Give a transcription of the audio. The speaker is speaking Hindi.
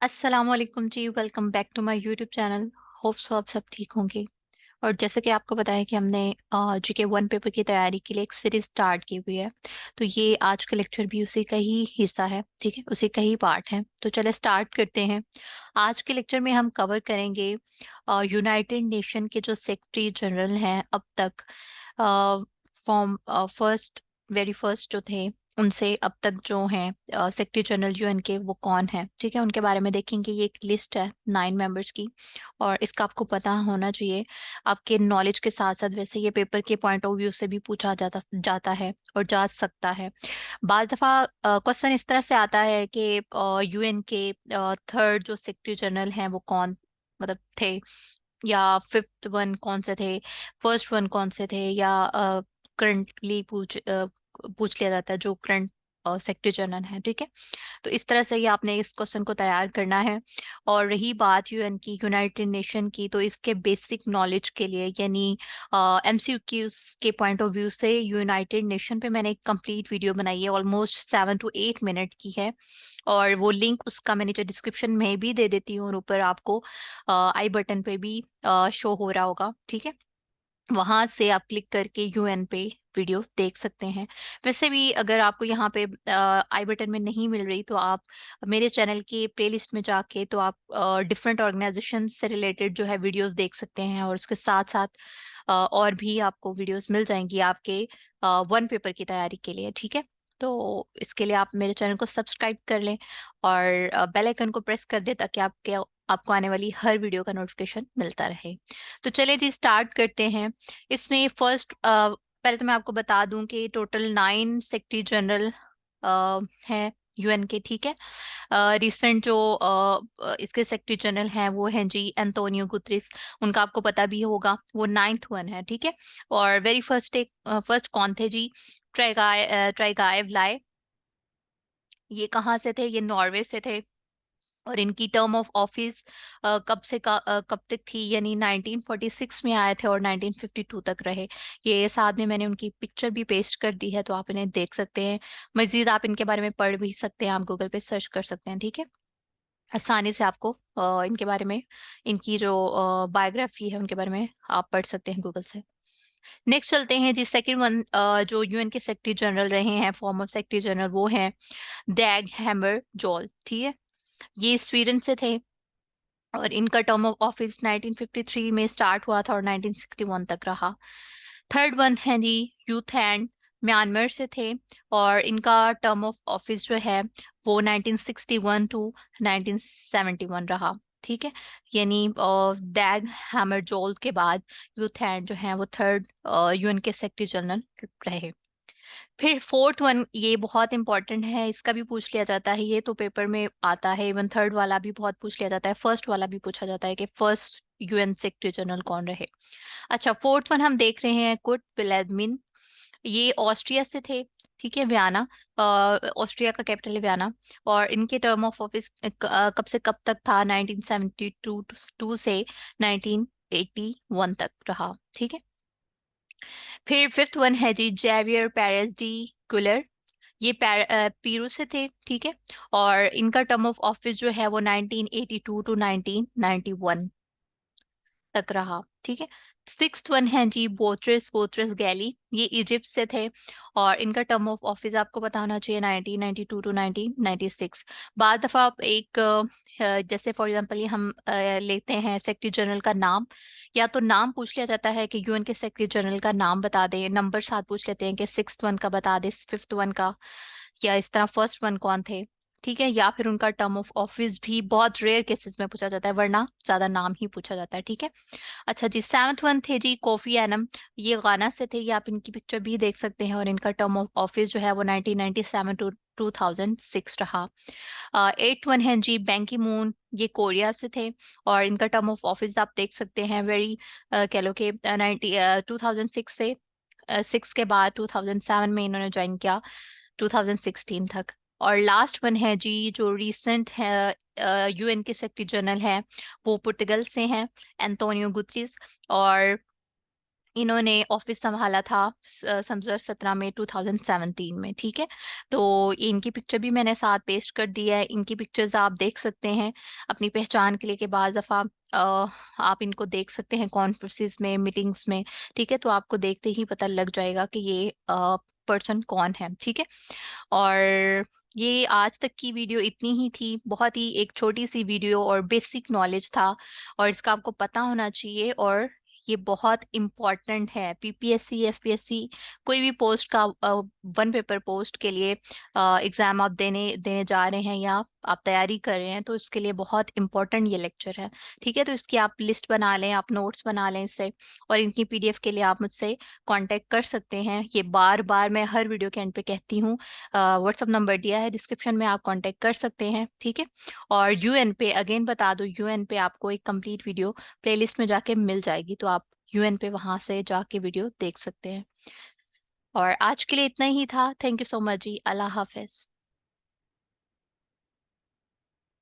अस्सलामुअलैकुम जी। Welcome back to my YouTube channel. Hope so आप सब ठीक होंगे। और जैसे कि आपको बताया कि हमने जीके वन पेपर की तैयारी के लिए एक सीरीज स्टार्ट की हुई है। तो ये आज का लेक्चर भी उसी का ही हिस्सा है, ठीक है, उसी का ही पार्ट है। तो चले स्टार्ट करते हैं। आज के लेक्चर में हम कवर करेंगे यूनाइटेड नेशन के जो सेक्रेटरी जनरल हैं अब तक, फ्रॉम फर्स्ट, वेरी फर्स्ट जो थे उनसे अब तक जो हैं सेक्रेटरी जनरल यूएन के, वो कौन है, ठीक है, उनके बारे में देखेंगे। ये एक लिस्ट है 9 मेंबर्स की, और इसका आपको पता होना चाहिए आपके नॉलेज के साथ साथ। वैसे ये पेपर के पॉइंट ऑफ व्यू से भी पूछा जाता जाता है और जा सकता है। बार दफा क्वेश्चन इस तरह से आता है कि यूएन के थर्ड जो सेक्रेटरी जनरल हैं वो कौन मतलब थे, या फिफ्थ वन कौन से थे, फर्स्ट वन कौन से थे, या करंटली पूछ लिया जाता है जो करंट सेक्रेटरी जनरल है, ठीक है। तो इस तरह से ये आपने इस क्वेश्चन को तैयार करना है। और रही बात यूएन की, यूनाइटेड नेशन की, तो इसके बेसिक नॉलेज के लिए, यानी एमसीक्यूज के पॉइंट ऑफ व्यू से, यूनाइटेड नेशन पे मैंने एक कंप्लीट वीडियो बनाई है, ऑलमोस्ट 7 to 8 मिनट की है। और वो लिंक उसका मैं नीचे डिस्क्रिप्शन में भी दे देती हूँ, और ऊपर आपको आई बटन पे भी शो हो रहा होगा, ठीक है। वहां से आप क्लिक करके यूएन पे वीडियो देख सकते हैं। वैसे भी अगर आपको यहाँ पे आई बटन में नहीं मिल रही, तो आप मेरे चैनल की प्लेलिस्ट में जाके तो आप डिफरेंट ऑर्गेनाइजेशन से रिलेटेड जो है वीडियोस देख सकते हैं, और उसके साथ साथ और भी आपको वीडियोस मिल जाएंगी आपके वन पेपर की तैयारी के लिए, ठीक है। तो इसके लिए आप मेरे चैनल को सब्सक्राइब कर लें और बेल आइकन को प्रेस कर दें, ताकि आपको आने वाली हर वीडियो का नोटिफिकेशन मिलता रहे। तो चलिए जी स्टार्ट करते हैं। इसमें फर्स्ट, पहले तो मैं आपको बता दूं कि टोटल 9 सेक्रेटरी जनरल हैं यूएन के, ठीक है। रिसेंट जो इसके सेक्रेटरी जनरल हैं वो हैं जी एंटोनियो गुतरेस। उनका आपको पता भी होगा, वो 9th वन है, ठीक है। और वेरी फर्स्ट एक फर्स्ट कौन थे जी? ट्राइगाएव लाए। ये कहाँ से थे? ये नॉर्वे से थे। और इनकी टर्म ऑफ ऑफिस कब तक थी, यानी 1946 में आए थे और 1952 तक रहे। ये साथ में मैंने उनकी पिक्चर भी पेस्ट कर दी है, तो आप इन्हें देख सकते हैं। मजीद आप इनके बारे में पढ़ भी सकते हैं, आप गूगल पे सर्च कर सकते हैं, ठीक है। आसानी से आपको इनके बारे में, इनकी जो बायोग्राफी है उनके बारे में आप पढ़ सकते हैं गूगल से। नेक्स्ट चलते हैं जी, सेकंड वन जो यूएन के सेक्रेटरी जनरल रहे हैं, फॉर्मर सेक्रेटरी जनरल, वो हैं डैग हैमर जोल, ठीक है। ये स्वीडन से थे, और इनका टर्म ऑफ ऑफिस 1953 में स्टार्ट हुआ था और 1961 तक रहा। थर्ड वन है जी यूथ एंड, म्यांमार से थे, और इनका टर्म ऑफ ऑफिस जो है वो 1961 टू 1971 रहा, ठीक है। यानी डैग हैमर जोल के बाद यूथ एंड जो है वो थर्ड यूएन के सेक्रेटरी जनरल रहे। फिर फोर्थ वन, ये बहुत इंपॉर्टेंट है, इसका भी पूछ लिया जाता है, ये तो पेपर में आता है। इवन थर्ड वाला भी बहुत पूछ लिया जाता है, फर्स्ट वाला भी पूछा जाता है कि फर्स्ट यूएन सेक्रेटरी जनरल कौन रहे। अच्छा, फोर्थ वन हम देख रहे हैं कुर्ट विलेडमिन। ये ऑस्ट्रिया से थे, ठीक है, वियना। ऑस्ट्रिया का कैपिटल है वियना। और इनके टर्म ऑफ ऑफिस कब से कब तक था? 1972 से 1981 तक रहा, ठीक है। फिर फिफ्थ वन है जी जेवियर पेरेस डी कुलर। ये पीरू से थे, ठीक है। और इनका टर्म ऑफ ऑफिस जो है वो 1982 टू 1991 तक रहा, ठीक है। सिक्स्थ वन है जी बोट्रिस बोट्रिस गैली। ये इजिप्ट से थे, और इनका टर्म ऑफ ऑफिस आपको पता होना चाहिए 1992 टू 1996। बाद दफा आप एक जैसे फॉर एग्जांपल ये हम लेते हैं सेक्रेटरी जनरल का नाम, या तो नाम पूछ लिया जाता है कि यूएन के सेक्रेटरी जनरल का नाम बता दे, नंबर साथ पूछ लेते हैं कि सिक्स्थ वन का बता दे, फिफ्थ वन का, या इस तरह फर्स्ट वन कौन थे, ठीक है। या फिर उनका टर्म ऑफ ऑफिस भी बहुत रेयर केसेस में पूछा जाता है, वरना ज्यादा नाम ही पूछा जाता है, ठीक है। अच्छा जी, सेवंथ वन थे जी कोफी एनम। ये गाना से थे, ये आप इनकी पिक्चर भी देख सकते हैं, और इनका टर्म ऑफ ऑफिस जो है वो 1997 टू 2006 रहा। एट्थ वन है जी बैंकी मून। ये कोरिया से थे, और इनका टर्म ऑफ ऑफिस आप देख सकते हैं, वेरी कह लो कि 2006 से 6 के बाद 2007 में इन्होंने ज्वाइन किया 2016 तक। और लास्ट वन है जी जो रीसेंट है, यूएन के सेक्रेटरी जनरल हैं, वो पुर्तगाल से हैं, एंटोनियो गुतरेस। और इन्होंने ऑफिस संभाला था सन 2017 में, 2017 में, ठीक है। तो इनकी पिक्चर भी मैंने साथ पेस्ट कर दी है, इनकी पिक्चर्स आप देख सकते हैं अपनी पहचान के लिए, कि बाज़ दफ़ा आप इनको देख सकते हैं कॉन्फ्रेंसिस में, मीटिंग्स में, ठीक है। तो आपको देखते ही पता लग जाएगा कि ये पर्सन कौन है, ठीक है। और ये आज तक की वीडियो इतनी ही थी, बहुत ही एक छोटी सी वीडियो और बेसिक नॉलेज था, और इसका आपको पता होना चाहिए। और ये बहुत इम्पॉर्टेंट है, पीपीएससी, एफपीएससी, कोई भी पोस्ट का, वन पेपर पोस्ट के लिए एग्जाम आप देने देने जा रहे हैं या आप तैयारी कर रहे हैं, तो इसके लिए बहुत इंपॉर्टेंट ये लेक्चर है, ठीक है। तो इसकी आप लिस्ट बना लें, आप नोट्स बना लें इससे, और इनकी पीडीएफ के लिए आप मुझसे कांटेक्ट कर सकते हैं। ये बार बार मैं हर वीडियो के एंड पे कहती हूँ, व्हाट्सअप नंबर दिया है डिस्क्रिप्शन में, आप कांटेक्ट कर सकते हैं, ठीक है। और यूएन पे अगेन बता दो, यूएन पे आपको एक कंप्लीट वीडियो प्लेलिस्ट में जाके मिल जाएगी, तो आप यूएन पे वहां से जाके वीडियो देख सकते हैं। और आज के लिए इतना ही था। थैंक यू सो मच जी। अल्लाह हाफिज।